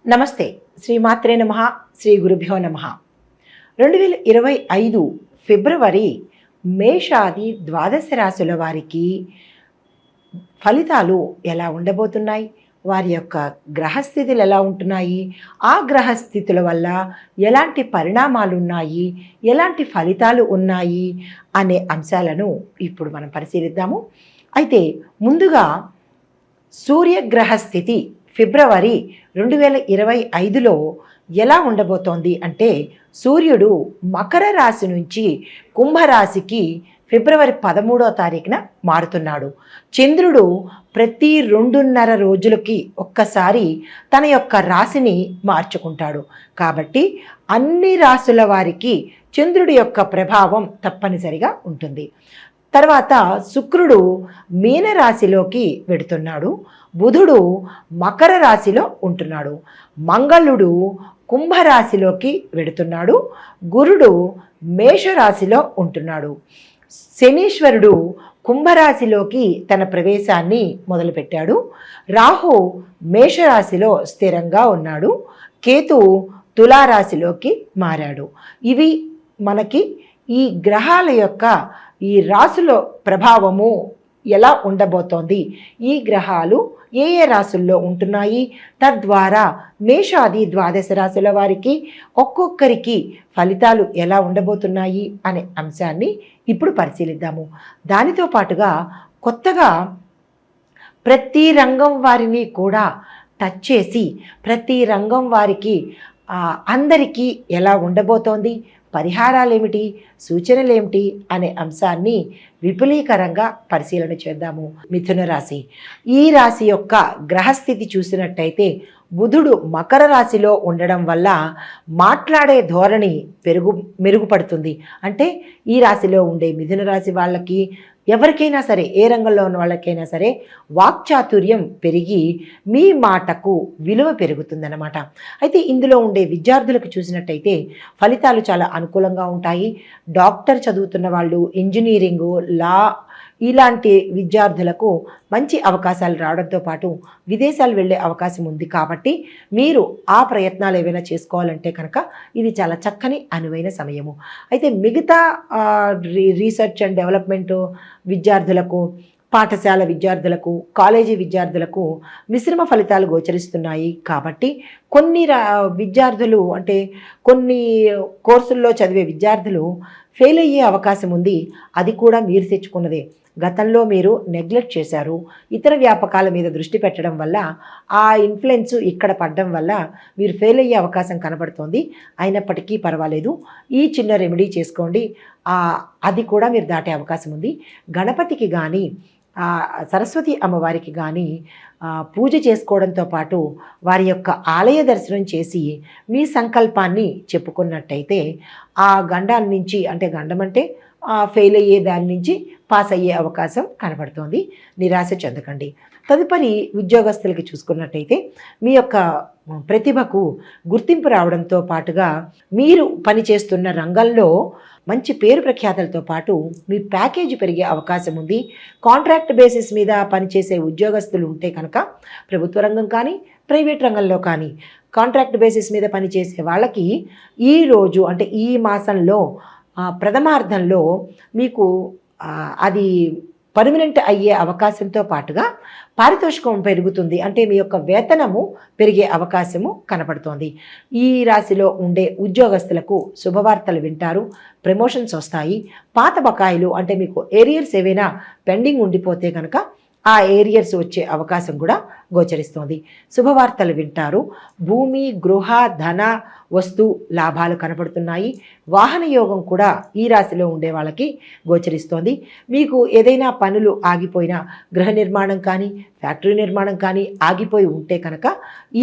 నమస్తే. శ్రీమాత్రే నమః. శ్రీ గురుభ్యో నమః. 2025 ఫిబ్రవరి మేషాది ద్వాదశ రాశుల వారికి ఫలితాలు ఎలా ఉండబోతున్నాయి, వారి యొక్క గ్రహస్థితులు ఎలా ఉంటున్నాయి, ఆ గ్రహస్థితుల వల్ల ఎలాంటి పరిణామాలు ఉన్నాయి, ఎలాంటి ఫలితాలు ఉన్నాయి అనే అంశాలను ఇప్పుడు మనం పరిశీలిద్దాము. అయితే ముందుగా సూర్యగ్రహ స్థితి ఫిబ్రవరి 2025లో ఎలా ఉండబోతోంది అంటే, సూర్యుడు మకర రాశి నుంచి కుంభరాశికి ఫిబ్రవరి 13వ తారీఖున మారుతున్నాడు. చంద్రుడు ప్రతి 2.5 రోజులకి ఒక్కసారి తన యొక్క రాశిని మార్చుకుంటాడు. కాబట్టి అన్ని రాశుల వారికి చంద్రుడి యొక్క ప్రభావం తప్పనిసరిగా ఉంటుంది. తర్వాత శుక్రుడు మీనరాశిలోకి వెడుతున్నాడు. బుధుడు మకర రాశిలో ఉంటున్నాడు. మంగళుడు కుంభరాశిలోకి వెడుతున్నాడు. గురుడు మేషరాశిలో ఉంటున్నాడు. శనీశ్వరుడు కుంభరాశిలోకి తన ప్రవేశాన్ని మొదలుపెట్టాడు. రాహు మేషరాశిలో స్థిరంగా ఉన్నాడు. కేతు తులారాశిలోకి మారాడు. ఇవి మనకి ఈ గ్రహాల యొక్క ఈ రాశుల ప్రభావము ఎలా ఉండబోతోంది, ఈ గ్రహాలు ఏ ఏ రాశుల్లో ఉంటున్నాయి, తద్వారా మేషాది ద్వాదశ రాశుల వారికి ఒక్కొక్కరికి ఫలితాలు ఎలా ఉండబోతున్నాయి అనే అంశాన్ని ఇప్పుడు పరిశీలిద్దాము. దానితో పాటుగా కొత్తగా ప్రతి రంగం వారిని కూడా టచ్ చేసి ప్రతి రంగం వారికి అందరికీ ఎలా ఉండబోతోంది, పరిహారాలు ఏమిటి, సూచనలు ఏమిటి అనే అంశాన్ని విపులీకరంగా పరిశీలన చేద్దాము. మిథున రాశి, ఈ రాశి యొక్క గ్రహస్థితి చూసినట్టయితే బుధుడు మకర రాశిలో ఉండడం వల్ల మాట్లాడే ధోరణి మెరుగుపడుతుంది. అంటే ఈ రాశిలో ఉండే మిథున రాశి వాళ్ళకి ఎవరికైనా సరే, ఏ రంగంలో ఉన్న వాళ్ళకైనా సరే వాక్చాతుర్యం పెరిగి మీ మాటకు విలువ పెరుగుతుందన్నమాట. అయితే ఇందులో ఉండే విద్యార్థులకు చూసినట్టయితే ఫలితాలు చాలా అనుకూలంగా ఉంటాయి. డాక్టర్ చదువుతున్న వాళ్ళు, ఇంజనీరింగు, లా ఇలాంటి విద్యార్థులకు మంచి అవకాశాలు రావడంతో పాటు విదేశాలు వెళ్ళే అవకాశం ఉంది. కాబట్టి మీరు ఆ ప్రయత్నాలు ఏవైనా చేసుకోవాలంటే కనుక ఇది చాలా చక్కని అనువైన సమయము. అయితే మిగతా రీసెర్చ్ అండ్ డెవలప్మెంట్ విద్యార్థులకు, పాఠశాల విద్యార్థులకు, కాలేజీ విద్యార్థులకు మిశ్రమ ఫలితాలు గోచరిస్తున్నాయి. కాబట్టి కొన్ని విద్యార్థులు అంటే కొన్ని కోర్సుల్లో చదివే విద్యార్థులు ఫెయిల్ అయ్యే అవకాశం ఉంది. అది కూడా మీరు తెచ్చుకున్నదే. గతంలో మీరు నెగ్లెక్ట్ చేశారు. ఇతర వ్యాపకాల మీద దృష్టి పెట్టడం వల్ల ఆ ఇన్ఫ్లుయెన్స్ ఇక్కడ పడడం వల్ల మీరు ఫెయిల్ అయ్యే అవకాశం కనబడుతోంది. అయినప్పటికీ పర్వాలేదు, ఈ చిన్న రెమెడీ చేసుకోండి, అది కూడా మీరు దాటే అవకాశం ఉంది. గణపతికి కానీ సరస్వతి అమ్మవారికి కానీ పూజ చేసుకోవడంతో పాటు వారి యొక్క ఆలయ దర్శనం చేసి మీ సంకల్పాన్ని చెప్పుకున్నట్టయితే ఆ గండాల నుంచి, అంటే గండం అంటే ఫెయిల్ అయ్యే దాని నుంచి పాస్ అయ్యే అవకాశం కనబడుతోంది. నిరాశ చెందకండి. తదుపరి ఉద్యోగస్తులకి చూసుకున్నట్టయితే మీ యొక్క ప్రతిభకు గుర్తింపు రావడంతో పాటుగా మీరు పనిచేస్తున్న రంగంలో మంచి పేరు ప్రఖ్యాతలతో పాటు మీ ప్యాకేజీ పెరిగే అవకాశం ఉంది. కాంట్రాక్ట్ బేసిస్ మీద పనిచేసే ఉద్యోగస్తులు ఉంటే కనుక ప్రభుత్వ రంగం కానీ ప్రైవేట్ రంగంలో కానీ కాంట్రాక్ట్ బేసిస్ మీద పనిచేసే వాళ్ళకి ఈరోజు అంటే ఈ మాసంలో ప్రథమార్థంలో మీకు అది పర్మనెంట్ అయ్యే అవకాశంతో పాటుగా పారితోషికం పెరుగుతుంది. అంటే మీ యొక్క వేతనము పెరిగే అవకాశము కనపడుతోంది. ఈ రాశిలో ఉండే ఉద్యోగస్తులకు శుభవార్తలు వింటారు, ప్రమోషన్స్ వస్తాయి. పాత బకాయిలు అంటే మీకు ఏరియర్స్ ఏవైనా పెండింగ్ ఉండిపోతే కనుక ఆ ఏరియర్స్ వచ్చే అవకాశం కూడా గోచరిస్తోంది. శుభవార్తలు వింటారు. భూమి, గృహ, ధన, వస్తు లాభాలు కనపడుతున్నాయి. వాహన యోగం కూడా ఈ రాశిలో ఉండే వాళ్ళకి గోచరిస్తోంది. మీకు ఏదైనా పనులు ఆగిపోయినా, గృహ నిర్మాణం కానీ ఫ్యాక్టరీ నిర్మాణం కానీ ఆగిపోయి ఉంటే కనుక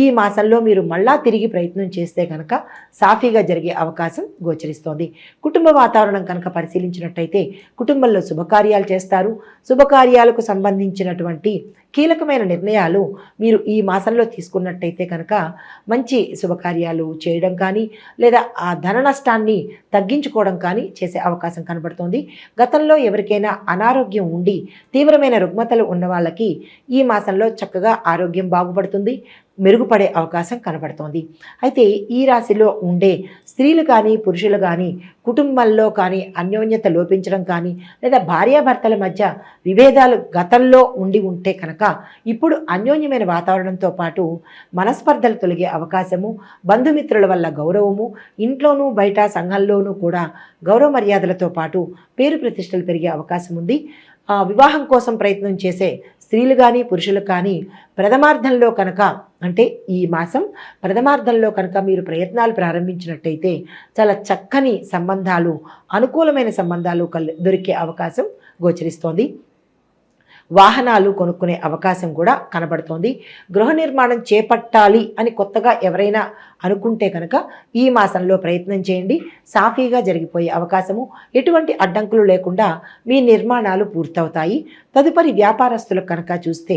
ఈ మాసంలో మీరు మళ్ళా తిరిగి ప్రయత్నం చేస్తే కనుక సాఫీగా జరిగే అవకాశం గోచరిస్తోంది. కుటుంబ వాతావరణం కనుక పరిశీలించినట్టయితే కుటుంబంలో శుభకార్యాలు చేస్తారు. శుభకార్యాలకు సంబంధించినటువంటి కీలకమైన నిర్ణయాలు మీరు ఈ మాసంలో తీసుకున్నట్టయితే కనుక మంచి శుభకార్యాలు చేయడం కానీ లేదా ఆ ధన నష్టాన్ని తగ్గించుకోవడం కానీ చేసే అవకాశం కనబడుతోంది. గతంలో ఎవరికైనా అనారోగ్యం ఉండి తీవ్రమైన రుగ్మతలు ఉన్న వాళ్ళకి ఈ మాసంలో చక్కగా ఆరోగ్యం బాగుపడుతుంది. మెరుగుపడే అవకాశం కనబడుతోంది. అయితే ఈ రాశిలో ఉండే స్త్రీలు కానీ పురుషులు కానీ కుటుంబంలో కానీ అన్యోన్యత లోపించడం కానీ లేదా భార్యాభర్తల మధ్య విభేదాలు గతంలో ఉంటే కనుక ఇప్పుడు అన్యోన్యమైన వాతావరణంతో పాటు మనస్పర్ధలు తొలగే అవకాశము, బంధుమిత్రుల వల్ల గౌరవము, ఇంట్లోనూ బయట సంఘంలోనూ కూడా గౌరవ మర్యాదలతో పాటు పేరు ప్రతిష్టలు పెరిగే అవకాశం ఉంది. వివాహం కోసం ప్రయత్నం చేసే స్త్రీలు కానీ పురుషులు కానీ ప్రథమార్థంలో కనుక అంటే ఈ మాసం ప్రథమార్థంలో కనుక మీరు ప్రయత్నాలు ప్రారంభించినట్టయితే చాలా చక్కని సంబంధాలు, అనుకూలమైన సంబంధాలు దొరికే అవకాశం గోచరిస్తోంది. వాహనాలు కొనుక్కునే అవకాశం కూడా కనబడుతోంది. గృహ నిర్మాణం చేపట్టాలి అని కొత్తగా ఎవరైనా అనుకుంటే కనుక ఈ మాసంలో ప్రయత్నం చేయండి. సాఫీగా జరిగిపోయే అవకాశము, ఎటువంటి అడ్డంకులు లేకుండా మీ నిర్మాణాలు పూర్తవుతాయి. తదుపరి వ్యాపారస్తులకు కనుక చూస్తే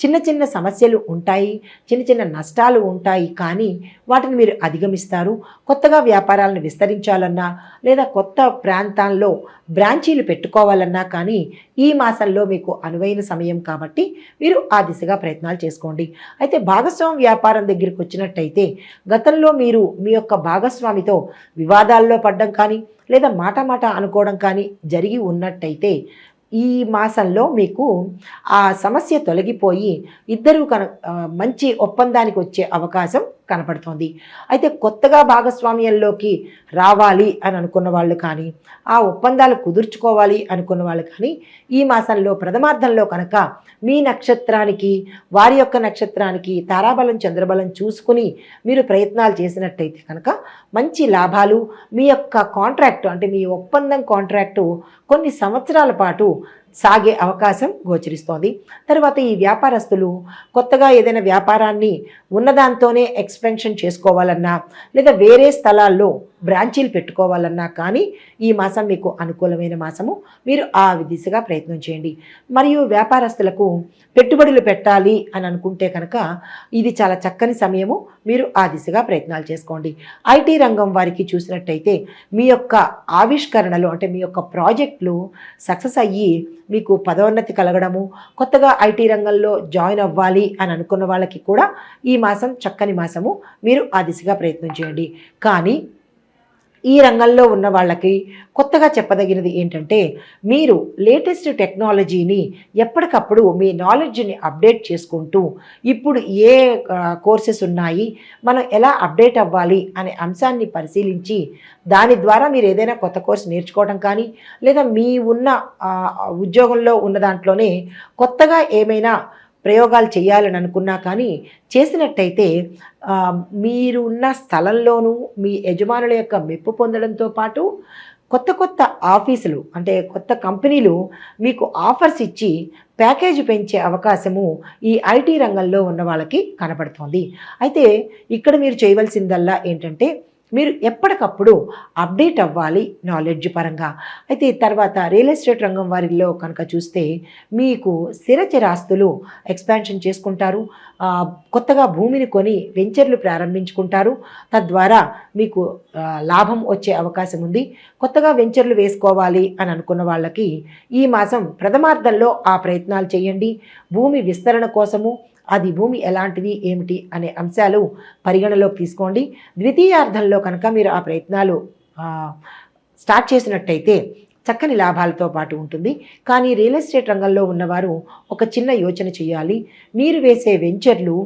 చిన్న చిన్న సమస్యలు ఉంటాయి, చిన్న చిన్న నష్టాలు ఉంటాయి, కానీ వాటిని మీరు అధిగమిస్తారు. కొత్తగా వ్యాపారాలను విస్తరించాలన్నా లేదా కొత్త ప్రాంతాల్లో బ్రాంచీలు పెట్టుకోవాలన్నా కానీ ఈ మాసంలో మీకు అనువైన సమయం కాబట్టి మీరు ఆ దిశగా ప్రయత్నాలు చేసుకోండి. అయితే భాగస్వామి వ్యాపారం దగ్గరికి వచ్చినట్టయితే గతంలో మీరు మీ యొక్క భాగస్వామితో వివాదాల్లో పడడం కానీ లేదా మాట అనుకోవడం కానీ జరిగి ఉన్నట్టయితే ఈ మాసంలో మీకు ఆ సమస్య తొలగిపోయి ఇద్దరు మంచి ఒప్పందానికి వచ్చే అవకాశం కనపడుతోంది. అయితే కొత్తగా భాగస్వామ్యంలోకి రావాలి అని అనుకున్న వాళ్ళు కానీ ఆ ఒప్పందాలు కుదుర్చుకోవాలి అనుకున్న వాళ్ళు కానీ ఈ మాసంలో ప్రథమార్థంలో కనుక మీ నక్షత్రానికి వారి యొక్క నక్షత్రానికి తారాబలం చంద్రబలం చూసుకుని మీరు ప్రయత్నాలు చేసినట్టయితే కనుక మంచి లాభాలు, మీ యొక్క కాంట్రాక్టు అంటే మీ ఒప్పందం కాంట్రాక్టు కొన్ని సంవత్సరాల పాటు సాగే అవకాశం గోచరిస్తోంది. తర్వాత ఈ వ్యాపారస్తులు కొత్తగా ఏదైనా వ్యాపారాన్ని ఉన్నదాంతోనే ఎక్స్పెన్షన్ చేసుకోవాలన్నా లేదా వేరే స్థలాల్లో బ్రాంచీలు పెట్టుకోవాలన్నా కానీ ఈ మాసం మీకు అనుకూలమైన మాసము. మీరు ఆ దిశగా ప్రయత్నం చేయండి. మరియు వ్యాపారస్తులకు పెట్టుబడులు పెట్టాలి అని అనుకుంటే కనుక ఇది చాలా చక్కని సమయము. మీరు ఆ దిశగా ప్రయత్నాలు చేసుకోండి. ఐటీ రంగం వారికి చూసినట్టయితే మీ యొక్క ఆవిష్కరణలు అంటే మీ యొక్క ప్రాజెక్టులు సక్సెస్ అయ్యి మీకు పదోన్నతి కలగడము, కొత్తగా ఐటీ రంగంలో జాయిన్ అవ్వాలి అని అనుకున్న వాళ్ళకి కూడా ఈ మాసం చక్కని మాసము. మీరు ఆ దిశగా ప్రయత్నం చేయండి. కానీ ఈ రంగంలో ఉన్న వాళ్ళకి కొత్తగా చెప్పదగినది ఏంటంటే మీరు లేటెస్ట్ టెక్నాలజీని ఎప్పటికప్పుడు మీ నాలెడ్జ్ని అప్డేట్ చేసుకుంటూ ఇప్పుడు ఏ కోర్సెస్ ఉన్నాయి, మనం ఎలా అప్డేట్ అవ్వాలి అనే అంశాన్ని పరిశీలించి దాని ద్వారా మీరు ఏదైనా కొత్త కోర్సు నేర్చుకోవడం కానీ లేదా మీ ఉన్న ఉద్యోగంలో ఉన్న దాంట్లోనే కొత్తగా ఏమైనా ప్రయోగాలు చేయాలని అనుకున్నా కానీ చేసినట్టయితే మీరు ఉన్న స్థలంలోనూ మీ యజమానుల యొక్క మెప్పు పొందడంతో పాటు కొత్త ఆఫీసులు అంటే కొత్త కంపెనీలు మీకు ఆఫర్స్ ఇచ్చి ప్యాకేజీ పెంచే అవకాశము ఈ ఐటీ రంగంలో ఉన్న వాళ్ళకి కనబడుతోంది. అయితే ఇక్కడ మీరు చేయవలసిందల్లా ఏంటంటే మీరు ఎప్పటికప్పుడు అప్డేట్ అవ్వాలి నాలెడ్జ్ పరంగా. అయితే తర్వాత రియల్ ఎస్టేట్ రంగం వారిలో కనుక చూస్తే మీకు స్థిరచరాస్తులు ఎక్స్పాన్షన్ చేసుకుంటారు, కొత్తగా భూమిని కొని వెంచర్లు ప్రారంభించుకుంటారు. తద్వారా మీకు లాభం వచ్చే అవకాశం ఉంది. కొత్తగా వెంచర్లు వేసుకోవాలి అని అనుకున్న వాళ్ళకి ఈ మాసం ప్రథమార్థంలో ఆ ప్రయత్నాలు చేయండి. భూమి విస్తరణ కోసము అది భూమి ఎలాంటిది ఏమిటి అనే అంశాలు పరిగణలోకి తీసుకోండి. ద్వితీయార్థంలో కనుక మీరు ఆ ప్రయత్నాలు స్టార్ట్ చేసినట్టయితే చక్కని లాభాలతో పాటు ఉంటుంది. కానీ రియల్ ఎస్టేట్ రంగంలో ఉన్నవారు ఒక చిన్న యోచన చేయాలి. మీరు వేసే వెంచర్లు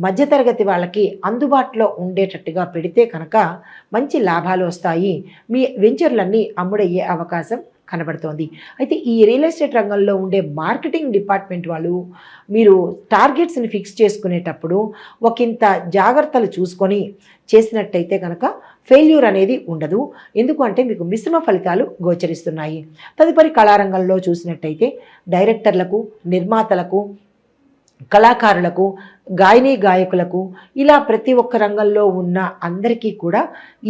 మధ్యతరగతి వాళ్ళకి అందుబాటులో ఉండేటట్టుగా పెడితే కనుక మంచి లాభాలు వస్తాయి. మీ వెంచర్లన్నీ అమ్ముడయ్యే అవకాశం కనబడుతోంది. అయితే ఈ రియల్ ఎస్టేట్ రంగంలో ఉండే మార్కెటింగ్ డిపార్ట్మెంట్ వాళ్ళు మీరు టార్గెట్స్ని ఫిక్స్ చేసుకునేటప్పుడు ఒకంత జాగ్రత్తలు చూసుకొని చేసినట్టయితే కనుక ఫెయిల్యూర్ అనేది ఉండదు. ఎందుకంటే మీకు మిశ్రమ ఫలితాలు గోచరిస్తున్నాయి. తదుపరి కళారంగంలో చూసినట్టయితే డైరెక్టర్లకు, నిర్మాతలకు, కళాకారులకు, గాయనీ గాయకులకు ఇలా ప్రతి ఒక్క రంగంలో ఉన్న అందరికీ కూడా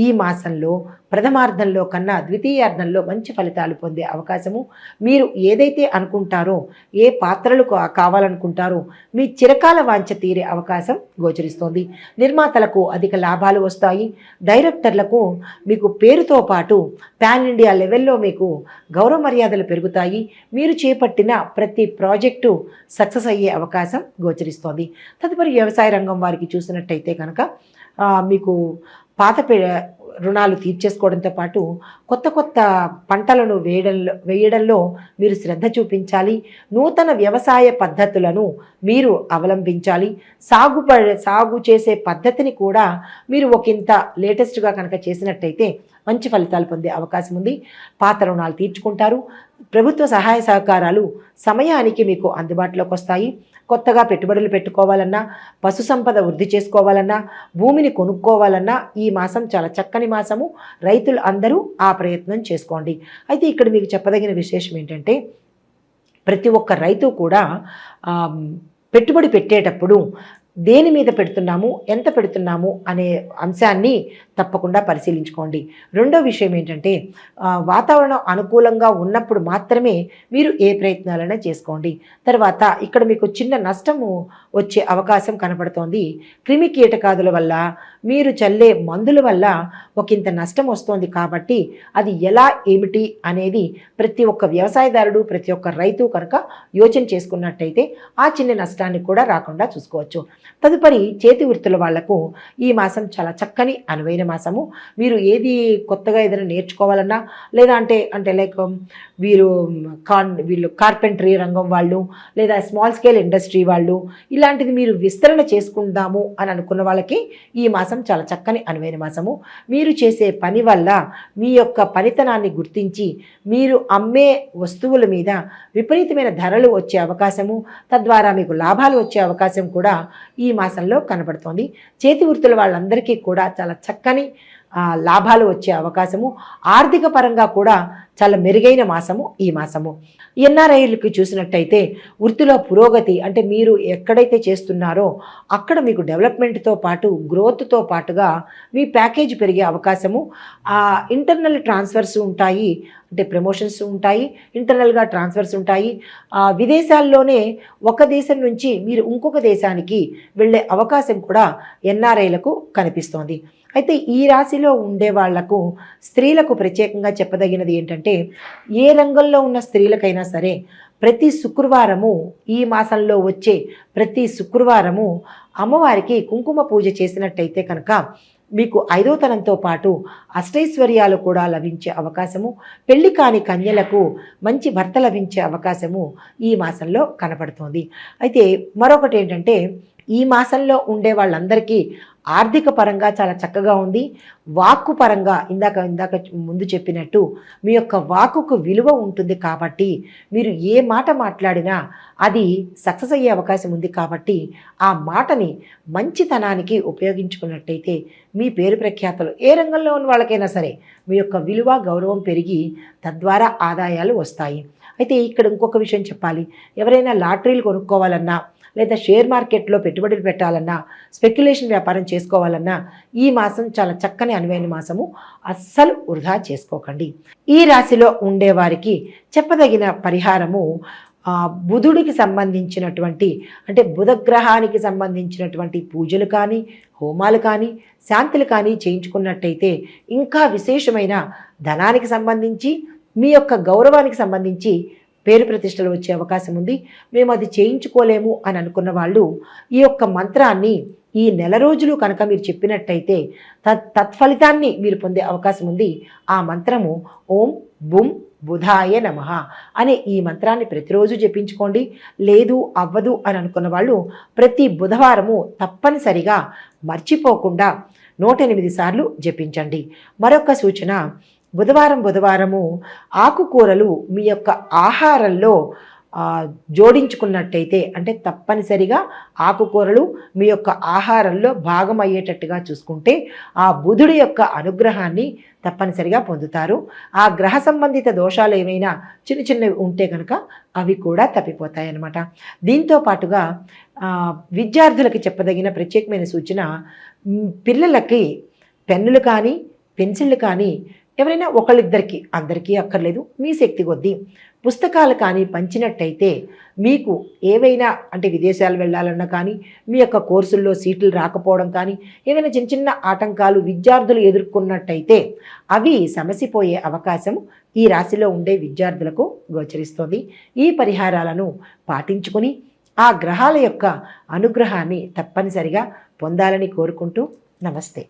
ఈ మాసంలో ప్రథమార్థంలో కన్నా ద్వితీయార్థంలో మంచి ఫలితాలు పొందే అవకాశము. మీరు ఏదైతే అనుకుంటారో, ఏ పాత్రలు కావాలనుకుంటారో మీ చిరకాల వాంఛ తీరే అవకాశం గోచరిస్తోంది. నిర్మాతలకు అధిక లాభాలు వస్తాయి. డైరెక్టర్లకు మీకు పేరుతో పాటు పాన్ ఇండియా లెవెల్లో మీకు గౌరవ మర్యాదలు పెరుగుతాయి. మీరు చేపట్టిన ప్రతి ప్రాజెక్టు సక్సెస్ అయ్యే అవకాశం గోచరిస్తోంది. తదుపరి వ్యవసాయ రంగం వారికి చూసినట్టయితే కనుక మీకు పాత రుణాలు తీర్చేసుకోవడంతో పాటు కొత్త కొత్త పంటలను వేయడంలో మీరు శ్రద్ధ చూపించాలి. నూతన వ్యవసాయ పద్ధతులను మీరు అవలంబించాలి. సాగు చేసే పద్ధతిని కూడా మీరు ఒకంత లేటెస్ట్గా కనుక చేసినట్టయితే మంచి ఫలితాలు పొందే అవకాశం ఉంది. పాత రుణాలు తీర్చుకుంటారు. ప్రభుత్వ సహాయ సహకారాలు సమయానికి మీకు అందుబాటులోకి వస్తాయి. కొత్తగా పెట్టుబడులు పెట్టుకోవాలన్నా, పశు సంపద వృద్ధి చేసుకోవాలన్నా, భూమిని కొనుక్కోవాలన్నా ఈ మాసం చాలా చక్కని మాసము. రైతులు అందరూ ఆ ప్రయత్నం చేసుకోండి. అయితే ఇక్కడ మీకు చెప్పదగిన విశేషం ఏంటంటే, ప్రతి ఒక్క రైతు కూడా పెట్టుబడి పెట్టేటప్పుడు దేని మీద పెడుతున్నాము, ఎంత పెడుతున్నాము అనే అంశాన్ని తప్పకుండా పరిశీలించుకోండి. రెండో విషయం ఏంటంటే, వాతావరణం అనుకూలంగా ఉన్నప్పుడు మాత్రమే మీరు ఏ ప్రయత్నాలైనా చేసుకోండి. తర్వాత ఇక్కడ మీకు చిన్న నష్టము వచ్చే అవకాశం కనపడుతోంది. క్రిమి కీటకాదుల వల్ల, మీరు చల్లే మందుల వల్ల ఒకంత నష్టం వస్తోంది. కాబట్టి అది ఎలా ఏమిటి అనేది ప్రతి ఒక్క వ్యవసాయదారుడు, ప్రతి ఒక్క రైతు కనుక యోచన చేసుకున్నట్టయితే ఆ చిన్న నష్టాన్ని కూడా రాకుండా చూసుకోవచ్చు. తదుపరి చేతి వృత్తుల వాళ్లకు ఈ మాసం చాలా చక్కని అనువైన మాసము. మీరు ఏది కొత్తగా ఏదైనా నేర్చుకోవాలన్నా, లేదా అంటే లైక్ వీళ్ళు కార్పెంటరీ రంగం వాళ్ళు, లేదా స్మాల్ స్కేల్ ఇండస్ట్రీ వాళ్ళు, ఇలాంటిది మీరు విస్తరణ చేసుకుందాము అని అనుకున్న వాళ్ళకి ఈ మాసం చాలా చక్కని అనువైన మాసము. మీరు చేసే పని వల్ల మీ యొక్క పనితనాన్ని గుర్తించి మీరు అమ్మే వస్తువుల మీద విపరీతమైన ధరలు వచ్చే అవకాశము, తద్వారా మీకు లాభాలు వచ్చే అవకాశం కూడా ఈ మాసంలో కనబడుతోంది. చేతి వృత్తుల వాళ్ళందరికీ కూడా చాలా చక్కని లాభాలు వచ్చే అవకాశము, ఆర్థిక పరంగా కూడా చాలా మెరుగైన మాసము ఈ మాసము. ఎన్ఆర్ఐలకు చూసినట్టయితే వృత్తిలో పురోగతి, అంటే మీరు ఎక్కడైతే చేస్తున్నారో అక్కడ మీకు డెవలప్మెంట్తో పాటు గ్రోత్తో పాటుగా మీ ప్యాకేజ్ పెరిగే అవకాశము, ఇంటర్నల్ ట్రాన్స్ఫర్స్ ఉంటాయి, అంటే ప్రమోషన్స్ ఉంటాయి, ఇంటర్నల్గా ట్రాన్స్ఫర్స్ ఉంటాయి. విదేశాల్లోనే ఒక దేశం నుంచి మీరు ఇంకొక దేశానికి వెళ్ళే అవకాశం కూడా ఎన్ఆర్ఐలకు కనిపిస్తోంది. అయితే ఈ రాశిలో ఉండే వాళ్లకు, స్త్రీలకు ప్రత్యేకంగా చెప్పదగినది ఏంటంటే, ఏ రంగంలో ఉన్న స్త్రీలకైనా సరే ప్రతి శుక్రవారము, ఈ మాసంలో వచ్చే ప్రతి శుక్రవారము అమ్మవారికి కుంకుమ పూజ చేసినట్టయితే కనుక మీకు 5వ తనంతో పాటు అష్టైశ్వర్యాలు కూడా లభించే అవకాశము, పెళ్లి కాని కన్యలకు మంచి భర్త లభించే అవకాశము ఈ మాసంలో కనపడుతోంది. అయితే మరొకటి ఏంటంటే, ఈ మాసంలో ఉండే వాళ్ళందరికీ ఆర్థిక పరంగా చాలా చక్కగా ఉంది. వాక్కు పరంగా ఇందాక ముందు చెప్పినట్టు మీ యొక్క వాక్కుకు విలువ ఉంటుంది. కాబట్టి మీరు ఏ మాట మాట్లాడినా అది సక్సెస్ అయ్యే అవకాశం ఉంది. కాబట్టి ఆ మాటని మంచితనానికి ఉపయోగించుకున్నట్టయితే మీ పేరు ప్రఖ్యాతలు ఏ రంగంలో ఉన్న వాళ్ళకైనా సరే మీ యొక్క విలువ, గౌరవం పెరిగి తద్వారా ఆదాయాలు వస్తాయి. అయితే ఇక్కడ ఇంకొక విషయం చెప్పాలి. ఎవరైనా లాటరీలు కొనుక్కోవాలన్నా, లేదా షేర్ మార్కెట్లో పెట్టుబడులు పెట్టాలన్నా, స్పెక్యులేషన్ వ్యాపారం చేసుకోవాలన్నా ఈ మాసం చాలా చక్కని అనువైన మాసము. అస్సలు వృధా చేసుకోకండి. ఈ రాశిలో ఉండేవారికి చెప్పదగిన పరిహారము బుధుడికి సంబంధించినటువంటి, అంటే బుధగ్రహానికి సంబంధించినటువంటి పూజలు కానీ, హోమాలు కానీ, శాంతులు కానీ చేయించుకున్నట్టయితే ఇంకా విశేషమైన ధనానికి సంబంధించి, మీ యొక్క గౌరవానికి సంబంధించి పేరు ప్రతిష్టలు వచ్చే అవకాశం ఉంది. మేము అది చేయించుకోలేము అని అనుకున్న వాళ్ళు ఈ యొక్క మంత్రాన్ని ఈ నెల రోజులు కనుక మీరు చెప్పినట్టయితే తత్ఫలితాన్ని మీరు పొందే అవకాశం ఉంది. ఆ మంత్రము ఓం బుం బుధాయ నమః అనే ఈ మంత్రాన్ని ప్రతిరోజు జపించుకోండి. లేదు అవ్వదు అని అనుకున్న వాళ్ళు ప్రతి బుధవారము తప్పనిసరిగా మర్చిపోకుండా 108 సార్లు జపించండి. మరొక సూచన, బుధవారము ఆకుకూరలు మీ యొక్క ఆహారంలో జోడించుకున్నట్టయితే, అంటే తప్పనిసరిగా ఆకుకూరలు మీ యొక్క ఆహారంలో భాగం అయ్యేటట్టుగా చూసుకుంటే ఆ బుధుడి యొక్క అనుగ్రహాన్ని తప్పనిసరిగా పొందుతారు. ఆ గ్రహ సంబంధిత దోషాలు ఏమైనా చిన్నవి ఉంటే కనుక అవి కూడా తప్పిపోతాయన్నమాట. దీంతో పాటుగా విద్యార్థులకి చెప్పదగిన ప్రత్యేకమైన సూచన, పిల్లలకి పెన్నులు కానీ, పెన్సిళ్ళు కానీ ఎవరైనా ఒకళ్ళిద్దరికి, అందరికీ అక్కర్లేదు, మీ శక్తి కొద్దీ పుస్తకాలు కానీ పంచినట్టయితే మీకు ఏవైనా, అంటే విదేశాలు వెళ్ళాలన్నా కానీ, మీ యొక్క కోర్సుల్లో సీట్లు రాకపోవడం కానీ, ఏదైనా చిన్న ఆటంకాలు విద్యార్థులు ఎదుర్కొన్నట్టయితే అవి సమసిపోయే అవకాశం ఈ రాశిలో ఉండే విద్యార్థులకు గోచరిస్తోంది. ఈ పరిహారాలను పాటించుకొని ఆ గ్రహాల యొక్క అనుగ్రహాన్ని తప్పనిసరిగా పొందాలని కోరుకుంటూ నమస్తే.